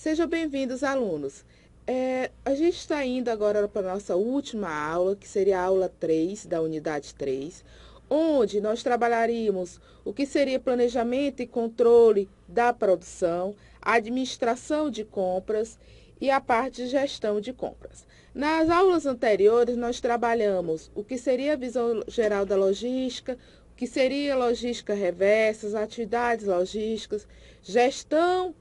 Sejam bem-vindos, alunos. A gente está indo agora para a nossa última aula, que seria a aula 3 da unidade 3, onde nós trabalharíamos o que seria planejamento e controle da produção, administração de compras e a parte de gestão de compras. Nas aulas anteriores, nós trabalhamos o que seria a visão geral da logística, o que seria logística reversa, as atividades logísticas, gestão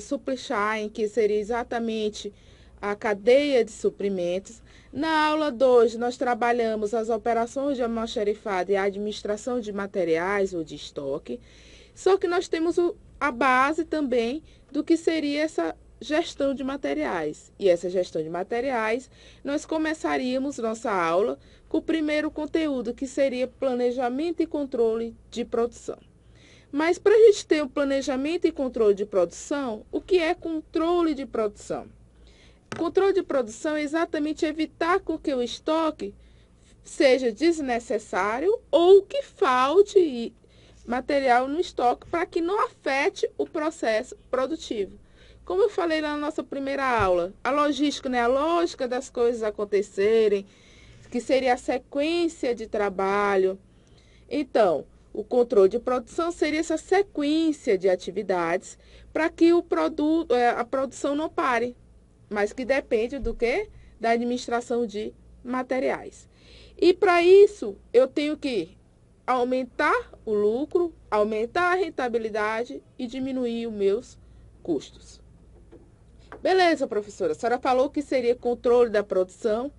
supply chain, que seria exatamente a cadeia de suprimentos. Na aula 2, nós trabalhamos as operações de almoxarifado e a administração de materiais ou de estoque. Só que nós temos a base também do que seria essa gestão de materiais. E essa gestão de materiais, nós começaríamos nossa aula com o primeiro conteúdo, que seria planejamento e controle de produção. Mas para a gente ter o planejamento e controle de produção, o que é controle de produção? Controle de produção é exatamente evitar com que o estoque seja desnecessário ou que falte material no estoque para que não afete o processo produtivo. Como eu falei na nossa primeira aula, a logística, né? A lógica das coisas acontecerem, que seria a sequência de trabalho. Então, o controle de produção seria essa sequência de atividades para que a produção não pare, mas que depende do quê? Da administração de materiais. E para isso, eu tenho que aumentar o lucro, aumentar a rentabilidade e diminuir os meus custos. Beleza, professora, a senhora falou que seria controle da produção,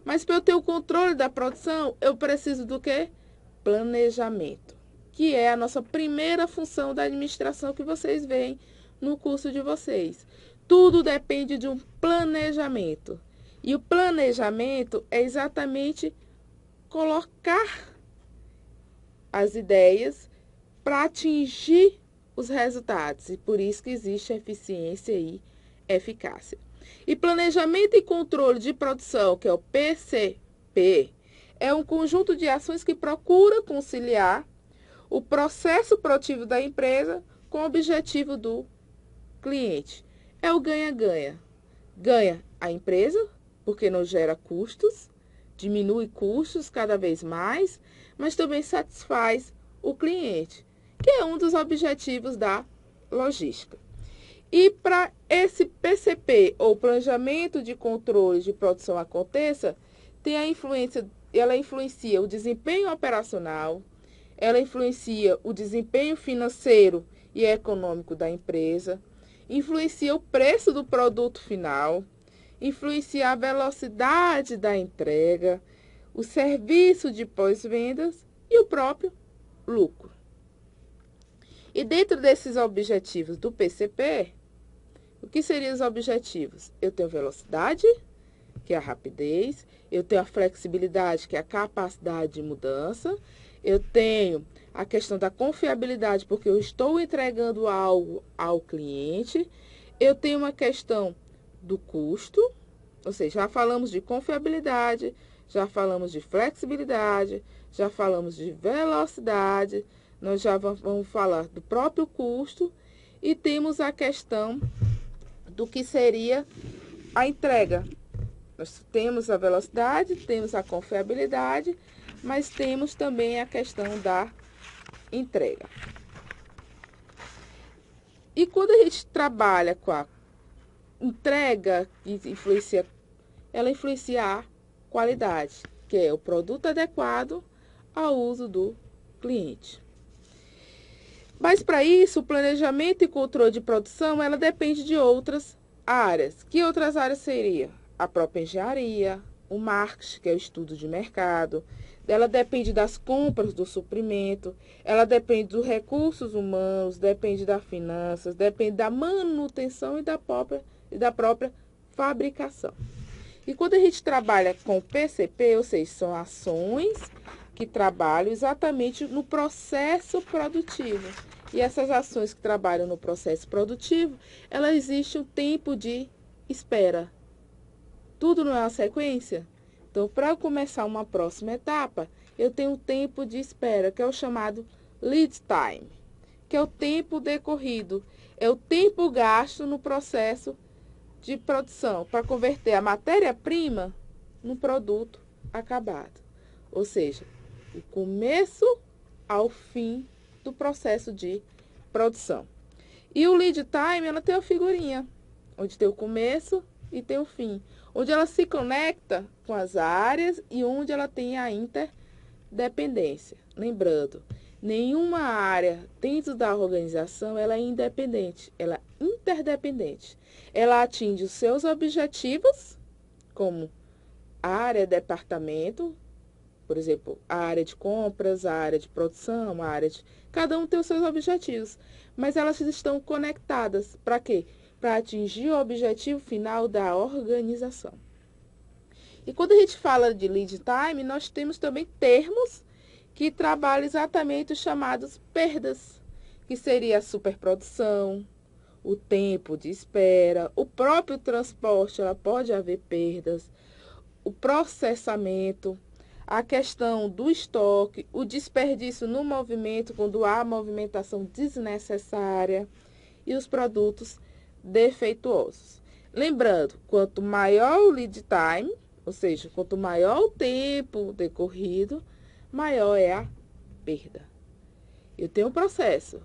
mas para eu ter o controle da produção, eu preciso do quê? Planejamento, que é a nossa primeira função da administração que vocês veem no curso de vocês. Tudo depende de um planejamento. E o planejamento é exatamente colocar as ideias para atingir os resultados. E por isso que existe eficiência e eficácia. E planejamento e controle de produção, que é o PCP, é um conjunto de ações que procura conciliar o processo produtivo da empresa com o objetivo do cliente. É o ganha-ganha. Ganha a empresa, porque não gera custos, diminui custos cada vez mais, mas também satisfaz o cliente, que é um dos objetivos da logística. E para esse PCP, ou Planejamento de Controle de Produção, aconteça, tem a influência, ela influencia o desempenho operacional, ela influencia o desempenho financeiro e econômico da empresa, influencia o preço do produto final, influencia a velocidade da entrega, o serviço de pós-vendas e o próprio lucro. E dentro desses objetivos do PCP, o que seriam os objetivos? Eu tenho velocidade, que é a rapidez, eu tenho a flexibilidade, que é a capacidade de mudança, eu tenho a questão da confiabilidade, porque eu estou entregando algo ao cliente, eu tenho uma questão do custo, ou seja, já falamos de confiabilidade, já falamos de flexibilidade, já falamos de velocidade, nós já vamos falar do próprio custo e temos a questão do que seria a entrega. Nós temos a velocidade, temos a confiabilidade, mas temos também a questão da entrega. E quando a gente trabalha com a entrega, ela influencia a qualidade, que é o produto adequado ao uso do cliente. Mas para isso, o planejamento e controle de produção, ela depende de outras áreas. Que outras áreas seriam? A própria engenharia, o marketing, que é o estudo de mercado, ela depende das compras do suprimento, ela depende dos recursos humanos, depende das finanças, depende da manutenção e da própria fabricação. E quando a gente trabalha com PCP, ou seja, são ações que trabalham exatamente no processo produtivo. E essas ações que trabalham no processo produtivo, ela existe um tempo de espera. Tudo não é uma sequência? Então, para eu começar uma próxima etapa, eu tenho um tempo de espera, que é o chamado lead time, que é o tempo decorrido, é o tempo gasto no processo de produção para converter a matéria-prima no produto acabado. Ou seja, o começo ao fim do processo de produção. E o lead time, ela tem uma figurinha, onde tem o começo e tem o fim, onde ela se conecta com as áreas e onde ela tem a interdependência. Lembrando, nenhuma área dentro da organização ela é independente, ela é interdependente. Ela atinge os seus objetivos, como área, departamento, por exemplo, a área de compras, a área de produção, a área de... Cada um tem os seus objetivos, mas elas estão conectadas. Para quê? Para atingir o objetivo final da organização. E quando a gente fala de lead time, nós temos também termos que trabalham exatamente os chamados perdas, que seria a superprodução, o tempo de espera, o próprio transporte, ela pode haver perdas, o processamento, a questão do estoque, o desperdício no movimento, quando há movimentação desnecessária, e os produtos defeituosos. Lembrando, quanto maior o lead time, ou seja, quanto maior o tempo decorrido, maior é a perda. Eu tenho um processo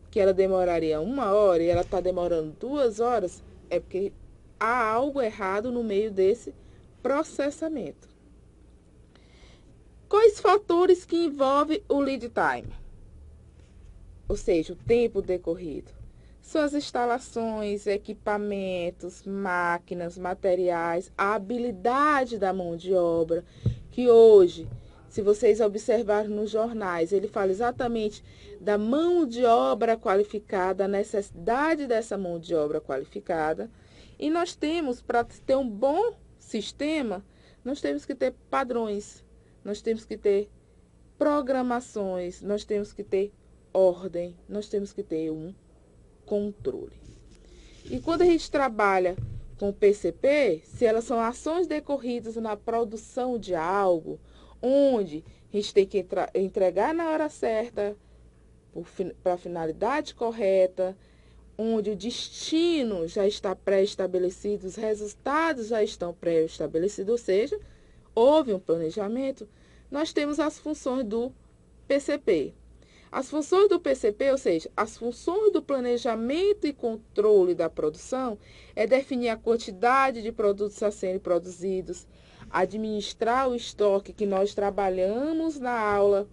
que ela demoraria 1 hora e ela está demorando 2 horas, é porque há algo errado no meio desse processamento. Quais fatores que envolvem o lead time? Ou seja, o tempo decorrido. Suas instalações, equipamentos, máquinas, materiais, a habilidade da mão de obra, que hoje, se vocês observarem nos jornais, ele fala exatamente da mão de obra qualificada, a necessidade dessa mão de obra qualificada. E nós temos, para ter um bom sistema, nós temos que ter padrões, nós temos que ter programações, nós temos que ter ordem, nós temos que ter um controle. E quando a gente trabalha com o PCP, se elas são ações decorridas na produção de algo, onde a gente tem que entregar na hora certa, para a finalidade correta, onde o destino já está pré-estabelecido, os resultados já estão pré-estabelecidos, ou seja, houve um planejamento, nós temos as funções do PCP. As funções do PCP, ou seja, as funções do planejamento e controle da produção, é definir a quantidade de produtos a serem produzidos, administrar o estoque que nós trabalhamos na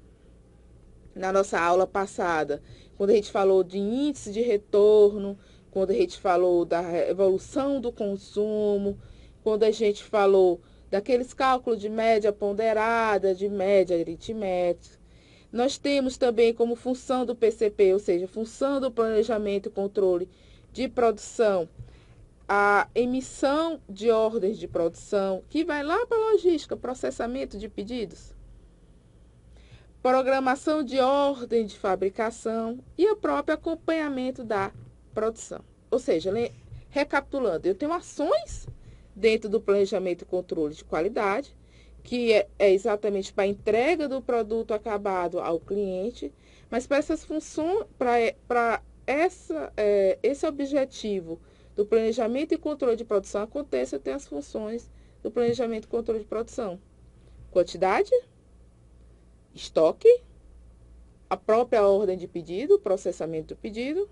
nossa aula passada, quando a gente falou de índice de retorno, quando a gente falou da evolução do consumo, quando a gente falou daqueles cálculos de média ponderada, de média aritmética. Nós temos também como função do PCP, ou seja, função do planejamento e controle de produção, a emissão de ordens de produção, que vai lá para a logística, processamento de pedidos, programação de ordem de fabricação e o próprio acompanhamento da produção. Ou seja, recapitulando, eu tenho ações dentro do planejamento e controle de qualidade, que é exatamente para a entrega do produto acabado ao cliente, mas para essas funções, para esse objetivo do planejamento e controle de produção aconteça, tem as funções do planejamento e controle de produção. Quantidade, estoque, a própria ordem de pedido, processamento do pedido,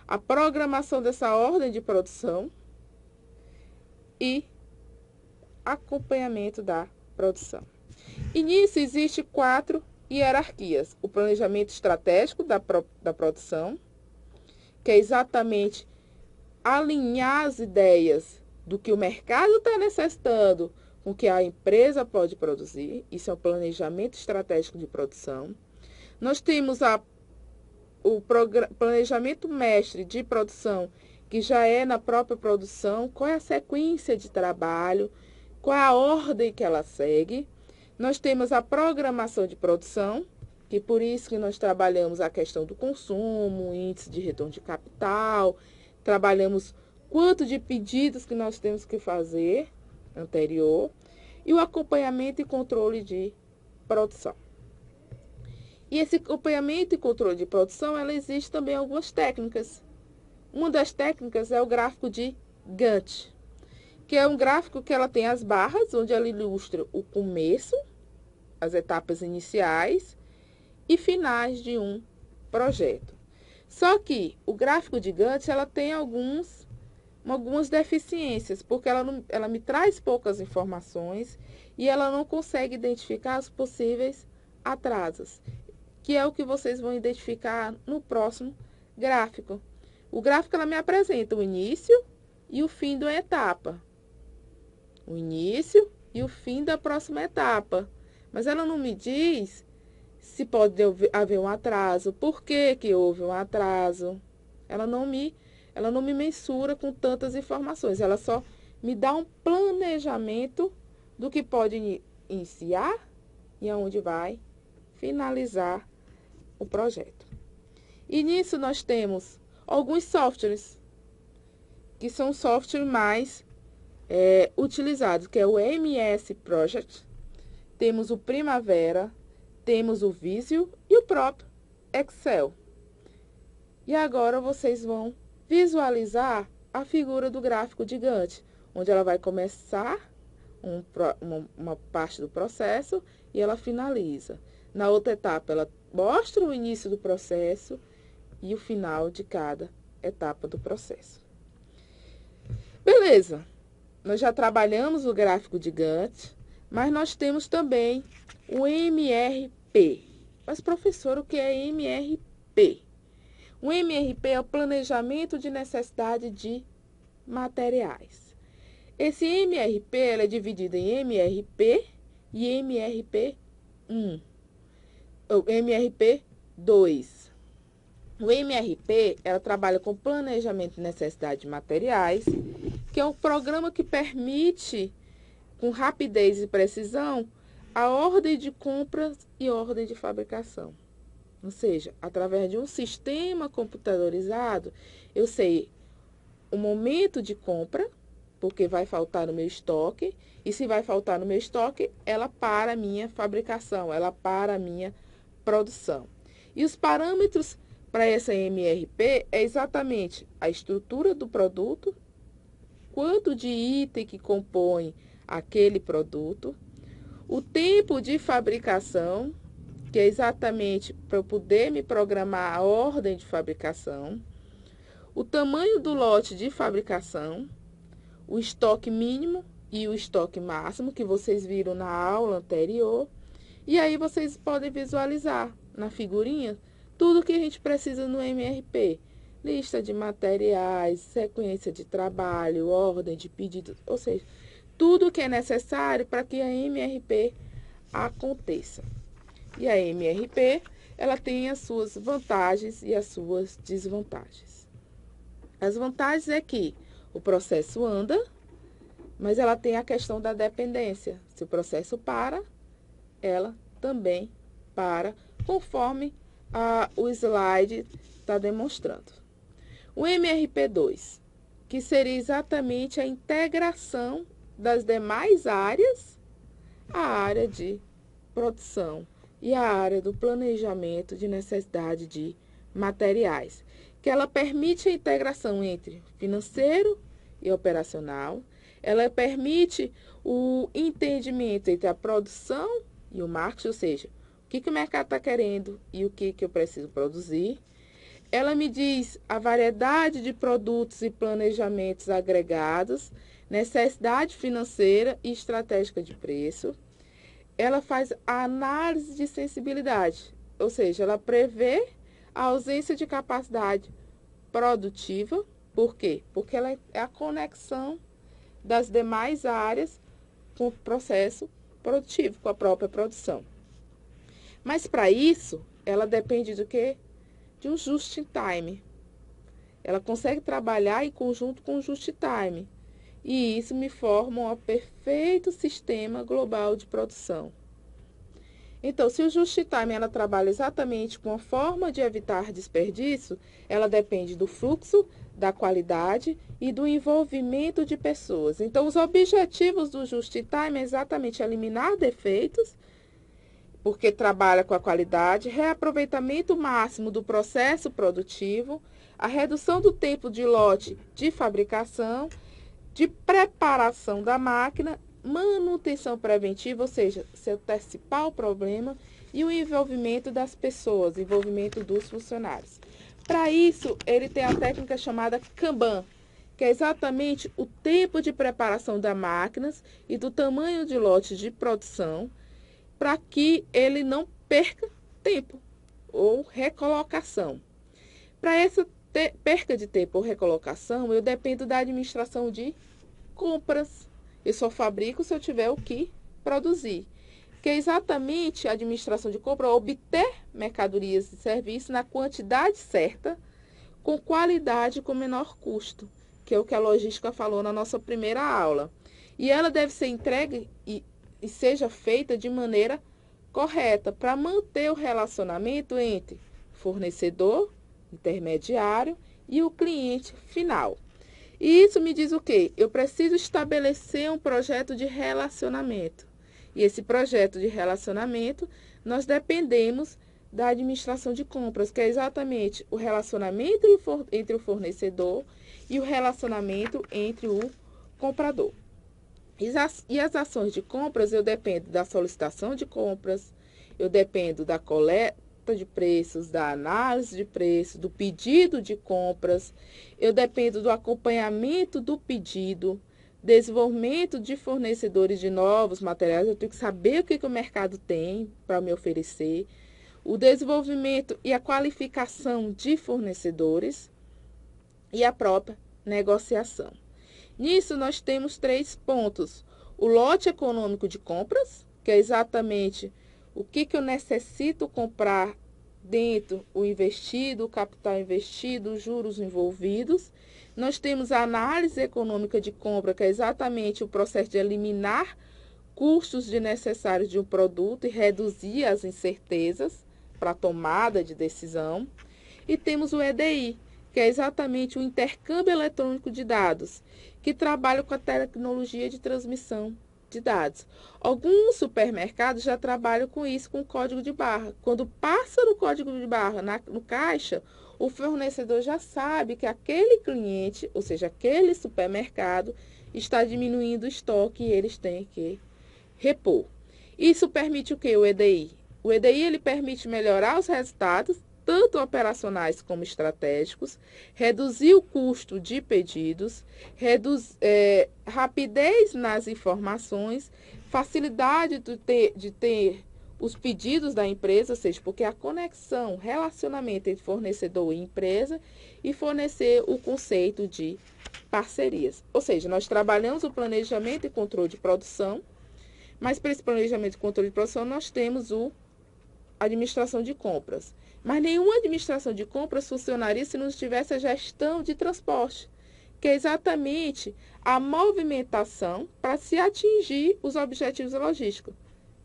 a programação dessa ordem de produção e acompanhamento da produção. E nisso existe 4 hierarquias. O planejamento estratégico da produção, que é exatamente alinhar as ideias do que o mercado está necessitando com o que a empresa pode produzir. Isso é o planejamento estratégico de produção. Nós temos o planejamento mestre de produção, que já é na própria produção, qual é a sequência de trabalho, qual é a ordem que ela segue. Nós temos a programação de produção, que por isso que nós trabalhamos a questão do consumo, índice de retorno de capital, trabalhamos quanto de pedidos que nós temos que fazer anterior, e o acompanhamento e controle de produção. E esse acompanhamento e controle de produção, ela existe também algumas técnicas. Uma das técnicas é o gráfico de Gantt, que é um gráfico que ela tem as barras, onde ela ilustra o começo, as etapas iniciais e finais de um projeto. Só que o gráfico de Gantt, ela tem algumas deficiências, porque ela me traz poucas informações e ela não consegue identificar os possíveis atrasos, que é o que vocês vão identificar no próximo gráfico. O gráfico, ela me apresenta o início e o fim de uma etapa. O início e o fim da próxima etapa. Mas ela não me diz se pode haver um atraso, por que que houve um atraso. Ela não me mensura com tantas informações. Ela só me dá um planejamento do que pode iniciar e aonde vai finalizar o projeto. E nisso nós temos alguns softwares, que são softwares mais utilizados, que é o MS Project, temos o Primavera, temos o Visio e o próprio Excel. E agora vocês vão visualizar a figura do gráfico de Gantt, onde ela vai começar uma parte do processo e ela finaliza. Na outra etapa, ela mostra o início do processo e o final de cada etapa do processo. Beleza, nós já trabalhamos o gráfico de Gantt, mas nós temos também o MRP. Mas, professor, o que é MRP? O MRP é o Planejamento de Necessidade de Materiais. Esse MRP é dividido em MRP e MRP1, ou MRP2. O MRP, ela trabalha com planejamento de necessidade de materiais, que é um programa que permite, com rapidez e precisão, a ordem de compras e ordem de fabricação. Ou seja, através de um sistema computadorizado, eu sei o momento de compra, porque vai faltar no meu estoque, e se vai faltar no meu estoque, ela para a minha fabricação, ela para a minha produção. E os parâmetros para essa MRP é exatamente a estrutura do produto, quanto de item que compõe aquele produto, o tempo de fabricação, que é exatamente para eu poder me programar a ordem de fabricação, o tamanho do lote de fabricação, o estoque mínimo e o estoque máximo, que vocês viram na aula anterior. E aí vocês podem visualizar na figurinha tudo que a gente precisa no MRP. Lista de materiais, sequência de trabalho, ordem de pedido, ou seja, tudo que é necessário para que a MRP aconteça. E a MRP, ela tem as suas vantagens e as suas desvantagens. As vantagens é que o processo anda, mas ela tem a questão da dependência. Se o processo para, ela também para, conforme o slide está demonstrando. O MRP2, que seria exatamente a integração das demais áreas, a área de produção e a área do planejamento de necessidade de materiais, que ela permite a integração entre financeiro e operacional, ela permite o entendimento entre a produção e o marketing, ou seja, o que o mercado está querendo e o que eu preciso produzir. Ela me diz a variedade de produtos e planejamentos agregados, necessidade financeira e estratégica de preço. Ela faz a análise de sensibilidade, ou seja, ela prevê a ausência de capacidade produtiva. Por quê? Porque ela é a conexão das demais áreas com o processo produtivo, com a própria produção. Mas para isso, ela depende do quê? De um just-in-time. Ela consegue trabalhar em conjunto com o just-in-time. E isso me forma um perfeito sistema global de produção. Então, se o just-in-time ela trabalha exatamente com a forma de evitar desperdício, ela depende do fluxo, da qualidade e do envolvimento de pessoas. Então, os objetivos do just-in-time é exatamente eliminar defeitos porque trabalha com a qualidade, reaproveitamento máximo do processo produtivo, a redução do tempo de lote de fabricação, de preparação da máquina, manutenção preventiva, ou seja, se antecipar o problema, e o envolvimento das pessoas, envolvimento dos funcionários. Para isso, ele tem a técnica chamada Kanban, que é exatamente o tempo de preparação das máquinas e do tamanho de lotes de produção, para que ele não perca tempo ou recolocação. Para essa perca de tempo ou recolocação, eu dependo da administração de compras. Eu só fabrico se eu tiver o que produzir. Que é exatamente a administração de compra, obter mercadorias e serviços na quantidade certa, com qualidade e com menor custo, que é o que a logística falou na nossa primeira aula. E ela deve ser entregue e seja feita de maneira correta, para manter o relacionamento entre fornecedor, intermediário e o cliente final. E isso me diz o quê? Eu preciso estabelecer um projeto de relacionamento. E esse projeto de relacionamento, nós dependemos da administração de compras, que é exatamente o relacionamento entre o fornecedor e o relacionamento entre o comprador. E as ações de compras, eu dependo da solicitação de compras, eu dependo da coleta de preços, da análise de preços, do pedido de compras, eu dependo do acompanhamento do pedido, desenvolvimento de fornecedores de novos materiais, eu tenho que saber o que o mercado tem para me oferecer, o desenvolvimento e a qualificação de fornecedores e a própria negociação. Nisso, nós temos 3 pontos. O lote econômico de compras, que é exatamente o que eu necessito comprar dentro o investido, o capital investido, os juros envolvidos. Nós temos a análise econômica de compra, que é exatamente o processo de eliminar custos desnecessários de um produto e reduzir as incertezas para a tomada de decisão. E temos o EDI, que é exatamente o intercâmbio eletrônico de dados, que trabalha com a tecnologia de transmissão de dados. Alguns supermercados já trabalham com isso, com o código de barra. Quando passa no código de barra no caixa, o fornecedor já sabe que aquele cliente, ou seja, aquele supermercado, está diminuindo o estoque e eles têm que repor. Isso permite o que? O EDI. O EDI ele permite melhorar os resultados, tanto operacionais como estratégicos, reduzir o custo de pedidos, rapidez nas informações, facilidade de ter os pedidos da empresa, ou seja, porque a conexão, relacionamento entre fornecedor e empresa, e fornecer o conceito de parcerias. Ou seja, nós trabalhamos o planejamento e controle de produção, mas para esse planejamento e controle de produção nós temos a administração de compras. Mas nenhuma administração de compras funcionaria se não tivesse a gestão de transporte, que é exatamente a movimentação para se atingir os objetivos logísticos.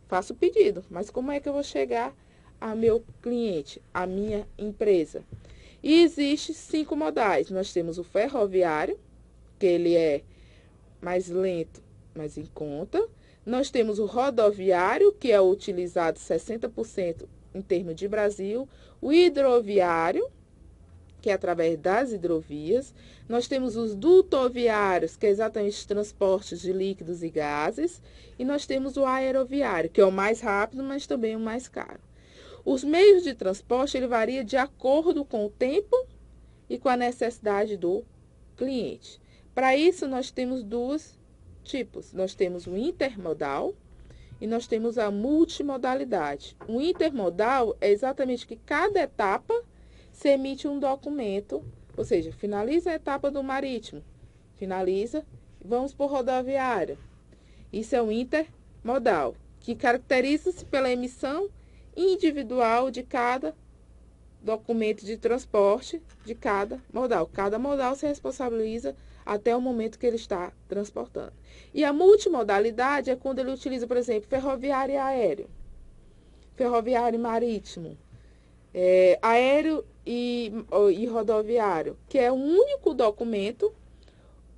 Faço o pedido, mas como é que eu vou chegar ao meu cliente, à minha empresa? E existe 5 modais. Nós temos o ferroviário, que ele é mais lento, mas em conta. Nós temos o rodoviário, que é utilizado 60% em termos de Brasil, o hidroviário, que é através das hidrovias. Nós temos os dutoviários, que é exatamente os transportes de líquidos e gases. E nós temos o aeroviário, que é o mais rápido, mas também o mais caro. Os meios de transporte, ele varia de acordo com o tempo e com a necessidade do cliente. Para isso, nós temos 2 tipos. Nós temos o intermodal e nós temos a multimodalidade. O intermodal é exatamente que cada etapa se emite um documento, ou seja, finaliza a etapa do marítimo, finaliza, vamos para o rodoviário. Isso é o intermodal, que caracteriza-se pela emissão individual de cada documento de transporte de cada modal. Cada modal se responsabiliza até o momento que ele está transportando. E a multimodalidade é quando ele utiliza, por exemplo, ferroviário e aéreo, ferroviário e marítimo, aéreo e rodoviário, que é o único documento,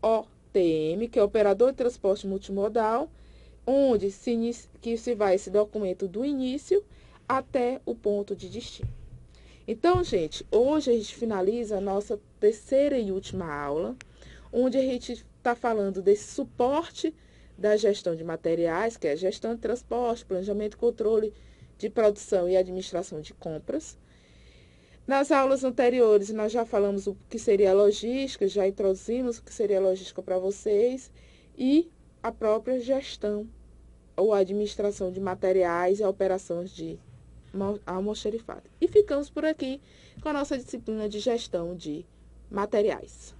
OTM, que é Operador de Transporte Multimodal, onde que se vai esse documento do início até o ponto de destino. Então, gente, hoje a gente finaliza a nossa terceira e última aula, onde a gente está falando desse suporte da gestão de materiais, que é a gestão de transporte, planejamento e controle de produção e administração de compras. Nas aulas anteriores, nós já falamos o que seria a logística, já introduzimos o que seria a logística para vocês, e a própria gestão ou administração de materiais e operações de almoxarifado. E ficamos por aqui com a nossa disciplina de gestão de materiais.